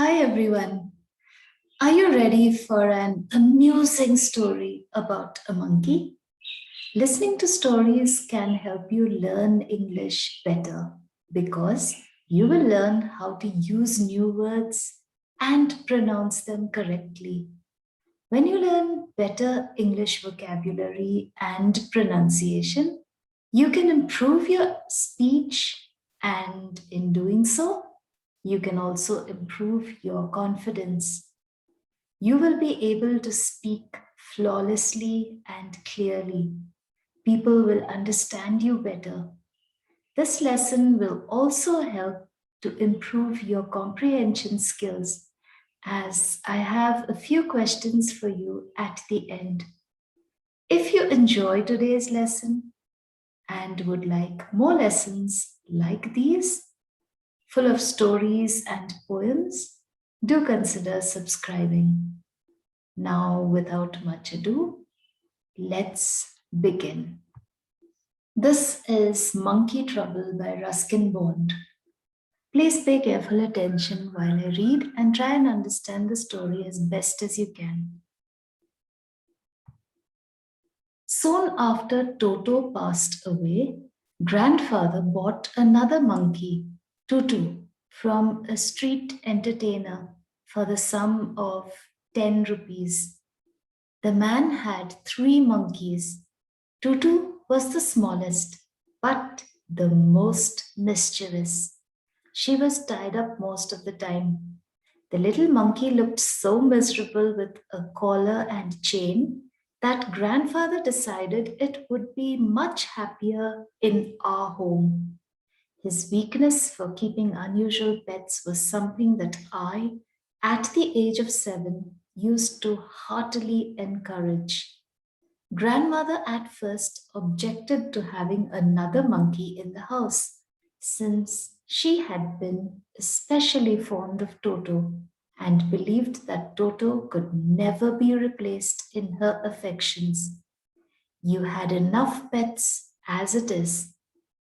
Hi everyone. Are you ready for an amusing story about a monkey? Listening to stories can help you learn English better because you will learn how to use new words and pronounce them correctly. When you learn better English vocabulary and pronunciation, you can improve your speech, and in doing so, you can also improve your confidence. You will be able to speak flawlessly and clearly. People will understand you better. This lesson will also help to improve your comprehension skills, as I have a few questions for you at the end. If you enjoy today's lesson and would like more lessons like these, full of stories and poems, do consider subscribing. Now, without much ado, let's begin. This is Monkey Trouble by Ruskin Bond. Please pay careful attention while I read and try and understand the story as best as you can. Soon after Toto passed away, grandfather bought another monkey, Tutu, from a street entertainer for the sum of 10 rupees. The man had three monkeys. Tutu was the smallest, but the most mischievous. She was tied up most of the time. The little monkey looked so miserable with a collar and chain that grandfather decided it would be much happier in our home. His weakness for keeping unusual pets was something that I, at the age of 7, used to heartily encourage. Grandmother at first objected to having another monkey in the house, since she had been especially fond of Toto and believed that Toto could never be replaced in her affections. You had enough pets as it is,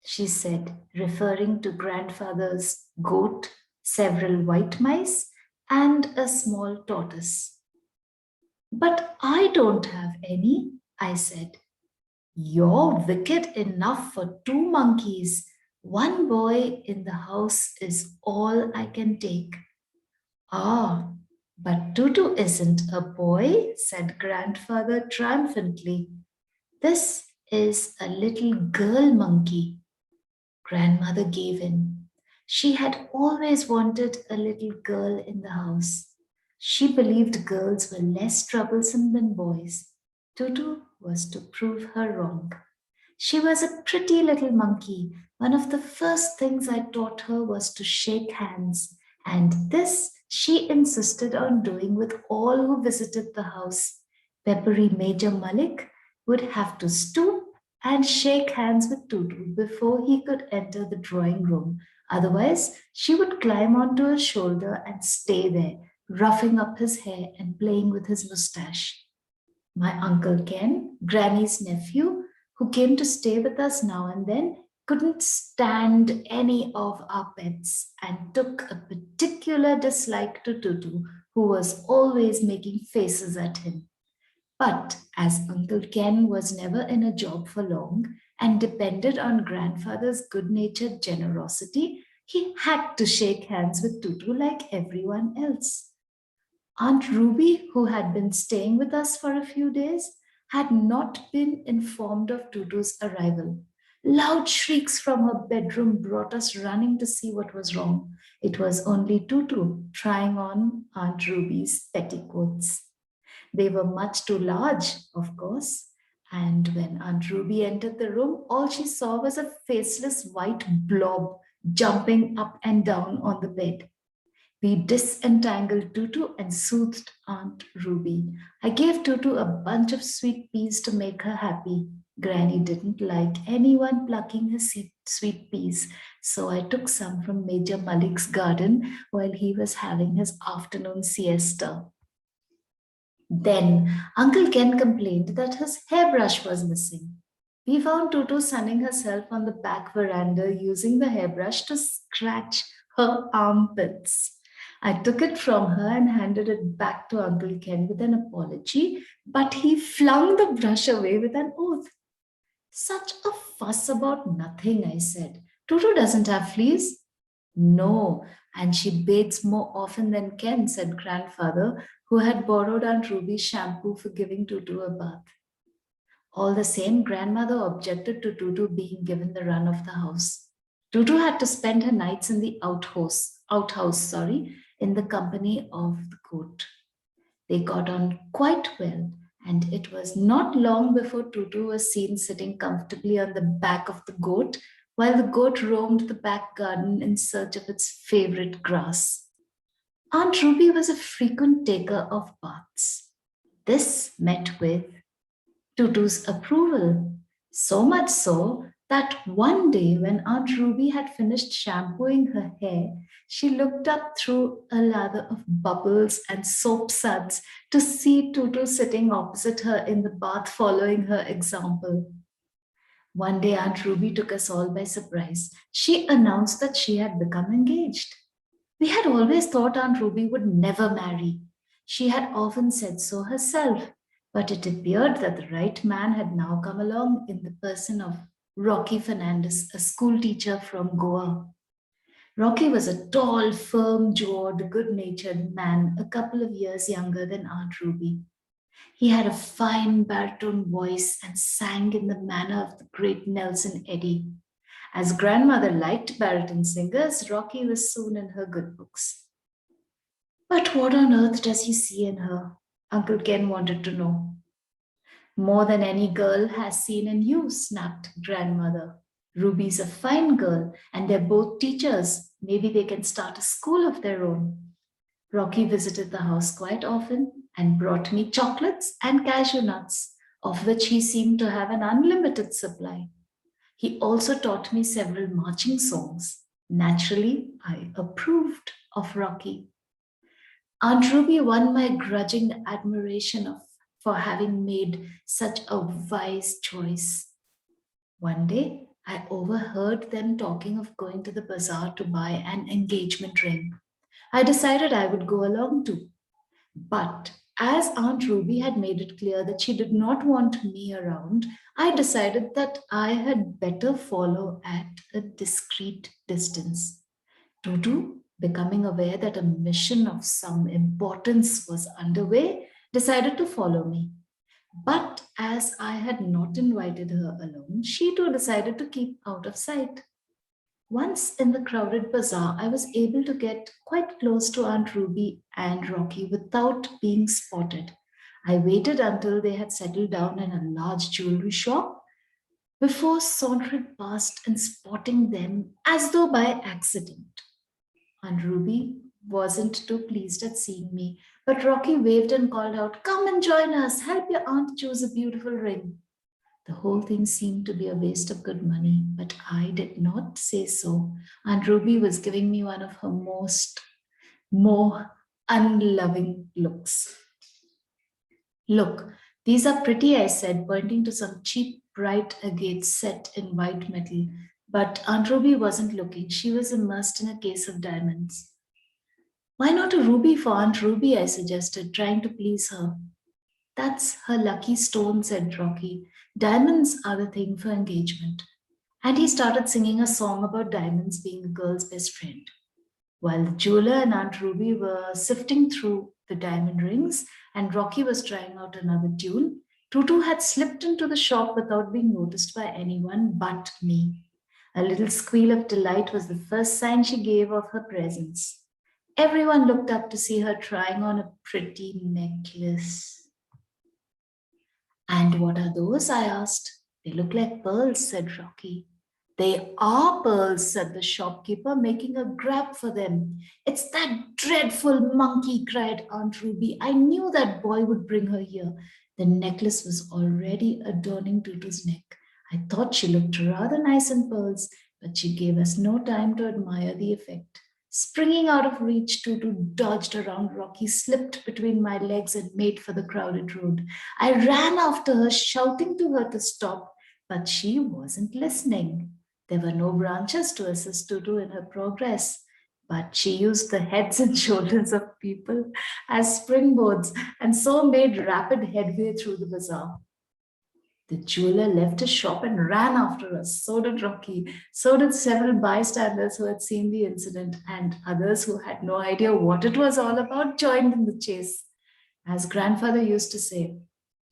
she said, referring to grandfather's goat, several white mice, and a small tortoise. But I don't have any, I said. You're wicked enough for two monkeys. One boy in the house is all I can take. Ah, but Tutu isn't a boy, said grandfather triumphantly. This is a little girl monkey. Grandmother gave in. She had always wanted a little girl in the house. She believed girls were less troublesome than boys. Tutu was to prove her wrong. She was a pretty little monkey. One of the first things I taught her was to shake hands, and this she insisted on doing with all who visited the house. Peppery Major Malik would have to stoop and shake hands with Tutu before he could enter the drawing room. Otherwise, she would climb onto his shoulder and stay there, roughing up his hair and playing with his mustache. My Uncle Ken, Granny's nephew, who came to stay with us now and then, couldn't stand any of our pets and took a particular dislike to Tutu, who was always making faces at him. But as Uncle Ken was never in a job for long and depended on grandfather's good natured generosity, he had to shake hands with Tutu like everyone else. Aunt Ruby, who had been staying with us for a few days, had not been informed of Tutu's arrival. Loud shrieks from her bedroom brought us running to see what was wrong. It was only Tutu trying on Aunt Ruby's petticoats. They were much too large, of course. And when Aunt Ruby entered the room, all she saw was a faceless white blob jumping up and down on the bed. We disentangled Tutu and soothed Aunt Ruby. I gave Tutu a bunch of sweet peas to make her happy. Granny didn't like anyone plucking her sweet peas, so I took some from Major Malik's garden while he was having his afternoon siesta. Then Uncle Ken complained that his hairbrush was missing. We found Tutu sunning herself on the back veranda using the hairbrush to scratch her armpits. I took it from her and handed it back to Uncle Ken with an apology, but he flung the brush away with an oath. Such a fuss about nothing, I said. Tutu doesn't have fleas. No, and she bathes more often than Ken, said grandfather, who had borrowed Aunt Ruby's shampoo for giving Tutu a bath. All the same, grandmother objected to Tutu being given the run of the house. Tutu had to spend her nights in the outhouse, in the company of the goat. They got on quite well, and it was not long before Tutu was seen sitting comfortably on the back of the goat while the goat roamed the back garden in search of its favorite grass. Aunt Ruby was a frequent taker of baths. This met with Tutu's approval, so much so that one day when Aunt Ruby had finished shampooing her hair, she looked up through a lather of bubbles and soap suds to see Tutu sitting opposite her in the bath following her example. One day Aunt Ruby took us all by surprise. She announced that she had become engaged. We had always thought Aunt Ruby would never marry. She had often said so herself, but it appeared that the right man had now come along in the person of Rocky Fernandez, a school teacher from Goa. Rocky was a tall, firm jawed, good natured man, a couple of years younger than Aunt Ruby. He had a fine baritone voice and sang in the manner of the great Nelson Eddy. As grandmother liked baritone singers, Rocky was soon in her good books. But what on earth does he see in her? Uncle Ken wanted to know. More than any girl has seen in you, snapped grandmother. Ruby's a fine girl, and they're both teachers. Maybe they can start a school of their own. Rocky visited the house quite often and brought me chocolates and cashew nuts, of which he seemed to have an unlimited supply. He also taught me several marching songs. Naturally, I approved of Rocky. Aunt Ruby won my grudging admiration for having made such a wise choice. One day, I overheard them talking of going to the bazaar to buy an engagement ring. I decided I would go along too. But as Aunt Ruby had made it clear that she did not want me around, I decided that I had better follow at a discreet distance. Tutu, becoming aware that a mission of some importance was underway, decided to follow me. But as I had not invited her alone, she too decided to keep out of sight. Once in the crowded bazaar, I was able to get quite close to Aunt Ruby and Rocky without being spotted. I waited until they had settled down in a large jewelry shop before sauntering past and spotting them as though by accident. Aunt Ruby wasn't too pleased at seeing me, but Rocky waved and called out, "Come and join us, help your aunt choose a beautiful ring." The whole thing seemed to be a waste of good money, but I did not say so. Aunt Ruby was giving me one of her more unloving looks. "Look, these are pretty," I said, pointing to some cheap bright agates set in white metal. But Aunt Ruby wasn't looking. She was immersed in a case of diamonds. "Why not a ruby for Aunt Ruby?" I suggested, trying to please her. "That's her lucky stone," said Rocky. "Diamonds are the thing for engagement." And he started singing a song about diamonds being a girl's best friend. While the jeweler and Aunt Ruby were sifting through the diamond rings and Rocky was trying out another tune, Tutu had slipped into the shop without being noticed by anyone but me. A little squeal of delight was the first sign she gave of her presence. Everyone looked up to see her trying on a pretty necklace. "And what are those?" I asked. "They look like pearls," said Rocky. "They are pearls," said the shopkeeper, making a grab for them. "It's that dreadful monkey," cried Aunt Ruby. "I knew that boy would bring her here." The necklace was already adorning Tutu's neck. I thought she looked rather nice in pearls, but she gave us no time to admire the effect. Springing out of reach, Tutu dodged around Rocky, slipped between my legs, and made for the crowded road. I ran after her, shouting to her to stop, but she wasn't listening. There were no branches to assist Tutu in her progress. but she used the heads and shoulders of people as springboards and so made rapid headway through the bazaar. The jeweler left his shop and ran after us. So did Rocky. So did several bystanders who had seen the incident, and others who had no idea what it was all about joined in the chase. As grandfather used to say,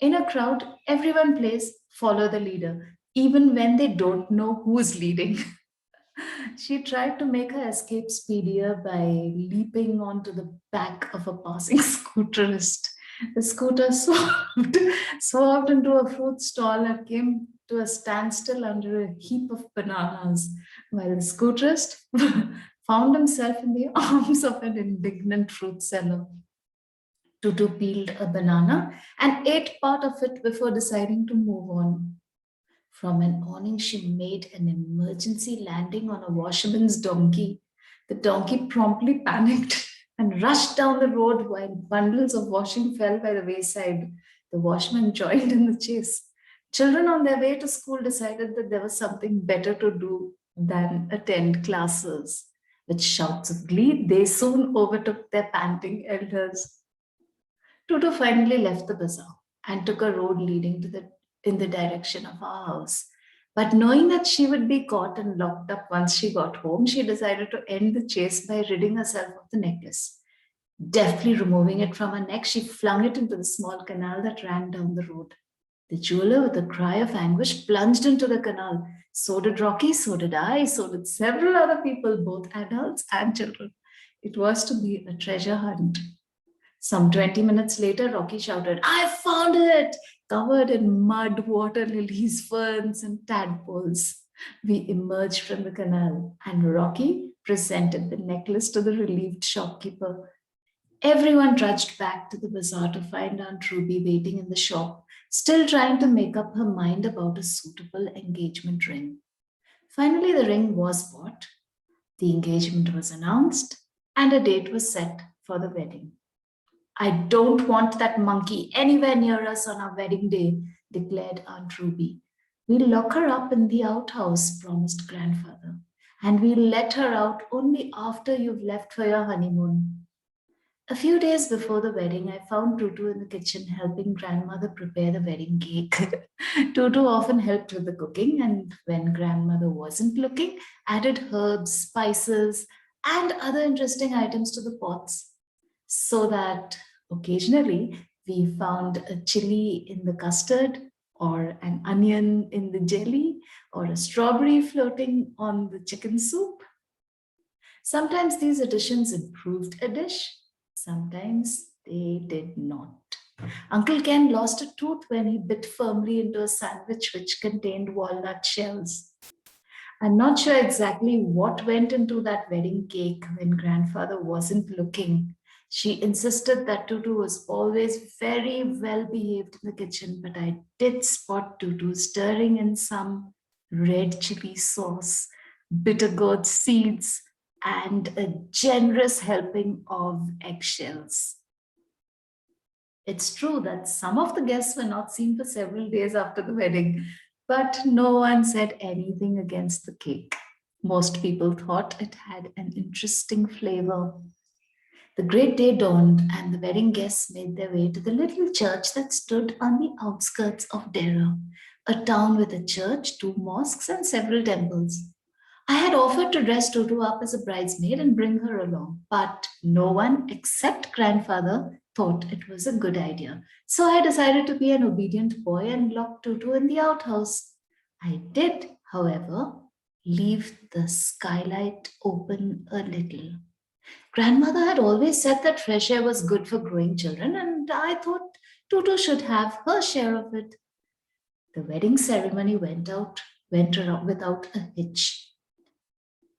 in a crowd, everyone plays follow the leader, even when they don't know who's leading. She tried to make her escape speedier by leaping onto the back of a passing scooterist. The scooter swerved into a fruit stall and came to a standstill under a heap of bananas, while the scooterist found himself in the arms of an indignant fruit seller. Tutu peeled a banana and ate part of it before deciding to move on. From an awning, she made an emergency landing on a washerman's donkey. The donkey promptly panicked and rushed down the road while bundles of washing fell by the wayside. The washman joined in the chase. Children on their way to school decided that there was something better to do than attend classes. With shouts of glee, they soon overtook their panting elders. Tutu finally left the bazaar and took a road leading to the in the direction of our house. But knowing that she would be caught and locked up once she got home, she decided to end the chase by ridding herself of the necklace. Deftly removing it from her neck, she flung it into the small canal that ran down the road. The jeweler, with a cry of anguish, plunged into the canal. So did Rocky, so did I, so did several other people, both adults and children. It was to be a treasure hunt. Some 20 minutes later, Rocky shouted, I found it! Covered in mud, water lilies, ferns, and tadpoles. We emerged from the canal, and Rocky presented the necklace to the relieved shopkeeper. Everyone trudged back to the bazaar to find Aunt Ruby waiting in the shop, still trying to make up her mind about a suitable engagement ring. Finally, the ring was bought, the engagement was announced, and a date was set for the wedding. I don't want that monkey anywhere near us on our wedding day, declared Aunt Ruby. We'll lock her up in the outhouse, promised grandfather, and we'll let her out only after you've left for your honeymoon. A few days before the wedding, I found Tutu in the kitchen helping grandmother prepare the wedding cake. Tutu often helped with the cooking, and when grandmother wasn't looking, added herbs, spices, and other interesting items to the pots so that occasionally we found a chili in the custard or an onion in the jelly or a strawberry floating on the chicken soup. Sometimes these additions improved a dish, sometimes they did not. Uncle Ken lost a tooth when he bit firmly into a sandwich which contained walnut shells. I'm not sure exactly what went into that wedding cake when grandfather wasn't looking. She insisted that Tutu was always very well behaved in the kitchen, but I did spot Tutu stirring in some red chili sauce, bitter gourd seeds, and a generous helping of eggshells. It's true that some of the guests were not seen for several days after the wedding, but no one said anything against the cake. Most people thought it had an interesting flavor. The great day dawned, and the wedding guests made their way to the little church that stood on the outskirts of Dera, a town with a church, two mosques, and several temples. I had offered to dress Tutu up as a bridesmaid and bring her along, but no one except grandfather thought it was a good idea. So I decided to be an obedient boy and lock Tutu in the outhouse. I did, however, leave the skylight open a little. Grandmother had always said that fresh air was good for growing children, and I thought Tutu should have her share of it. The wedding ceremony went around without a hitch.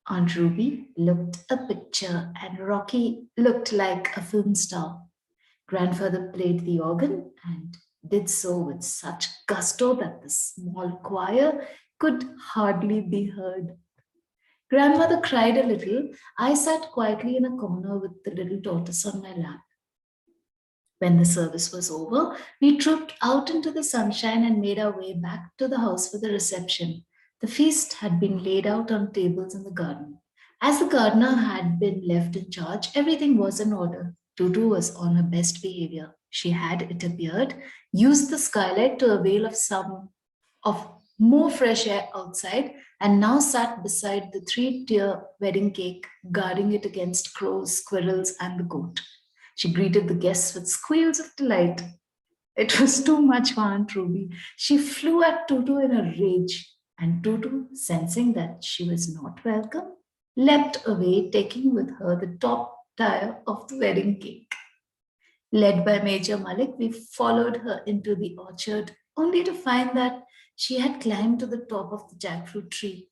Aunt Ruby looked a picture, and Rocky looked like a film star. Grandfather played the organ and did so with such gusto that the small choir could hardly be heard. Grandmother cried a little. I sat quietly in a corner with the little tortoise on my lap. When the service was over, we trooped out into the sunshine and made our way back to the house for the reception. The feast had been laid out on tables in the garden. As the gardener had been left in charge, everything was in order. Tutu was on her best behavior. She had, it appeared, used the skylight to avail of more fresh air outside, and now sat beside the three-tier wedding cake, guarding it against crows, squirrels, and the goat. She greeted the guests with squeals of delight. It was too much for Aunt Ruby. She flew at Tutu in a rage, and Tutu, sensing that she was not welcome, leapt away, taking with her the top tier of the wedding cake. Led by Major Malik, we followed her into the orchard, only to find that she had climbed to the top of the jackfruit tree.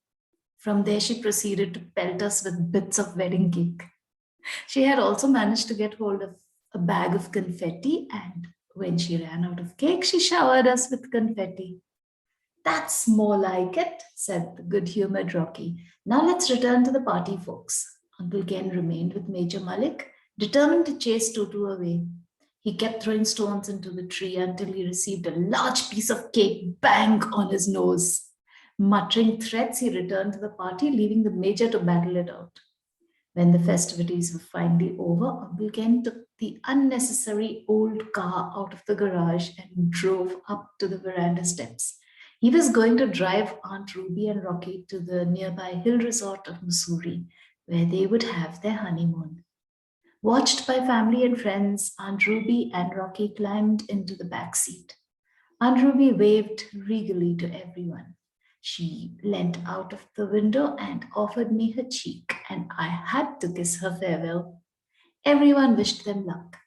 From there, she proceeded to pelt us with bits of wedding cake. She had also managed to get hold of a bag of confetti, and when she ran out of cake, she showered us with confetti. That's more like it, said the good humored Rocky. Now let's return to the party, folks. Uncle Ken remained with Major Malik, determined to chase Tutu away. He kept throwing stones into the tree until he received a large piece of cake bang on his nose. Muttering threats, he returned to the party, leaving the Major to battle it out. When the festivities were finally over, Uncle Ken took the unnecessary old car out of the garage and drove up to the veranda steps. He was going to drive Aunt Ruby and Rocky to the nearby hill resort of Missouri, where they would have their honeymoon. Watched by family and friends, Aunt Ruby and Rocky climbed into the back seat. Aunt Ruby waved regally to everyone. She leant out of the window and offered me her cheek, and I had to kiss her farewell. Everyone wished them luck.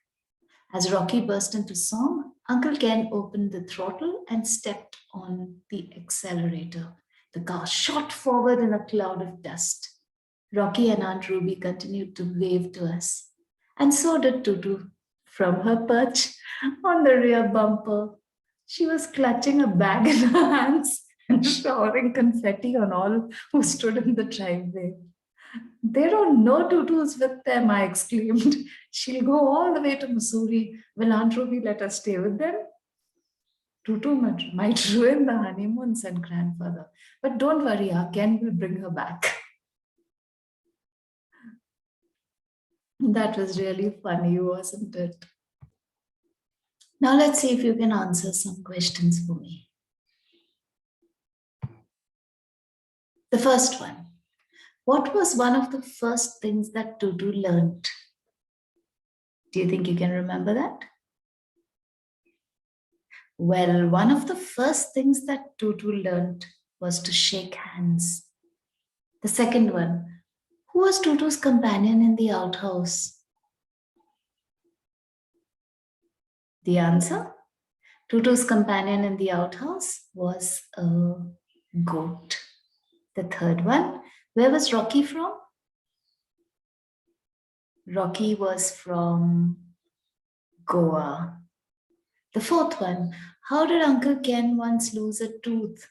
As Rocky burst into song, Uncle Ken opened the throttle and stepped on the accelerator. The car shot forward in a cloud of dust. Rocky and Aunt Ruby continued to wave to us, and so did Tutu from her perch on the rear bumper. She was clutching a bag in her hands and showering confetti on all who stood in the driveway. They don't know Tutu's with them, I exclaimed. She'll go all the way to Missouri. Will Aunt Ruby let us stay with them? Tutu might ruin the honeymoon, said grandfather. But don't worry, our Ken will bring her back. That was really funny, wasn't it? Now let's see if you can answer some questions for me. The first one. What was one of the first things that Tutu learned? Do you think you can remember that? Well, one of the first things that Tutu learned was to shake hands. The second one, who was Tutu's companion in the outhouse? The answer? Tutu's companion in the outhouse was a goat. The third one, where was Rocky from? Rocky was from Goa. The fourth one, how did Uncle Ken once lose a tooth?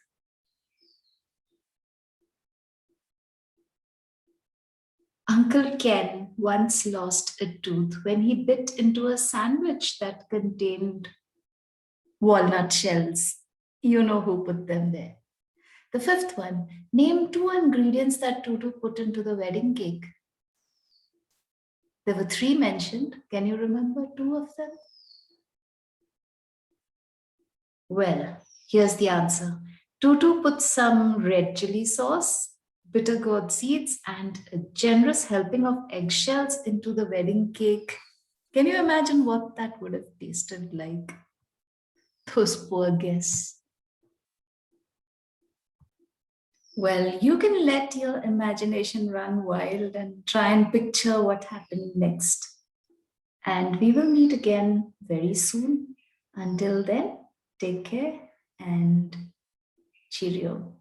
Uncle Ken once lost a tooth when he bit into a sandwich that contained walnut shells. You know who put them there. The fifth one, name 2 ingredients that Tutu put into the wedding cake. There were 3 mentioned. Can you remember 2 of them? Well, here's the answer. Tutu put some red chili sauce, bitter gourd seeds, and a generous helping of eggshells into the wedding cake. Can you imagine what that would have tasted like? Those poor guests. Well, you can let your imagination run wild and try and picture what happened next. And we will meet again very soon. Until then, take care and cheerio.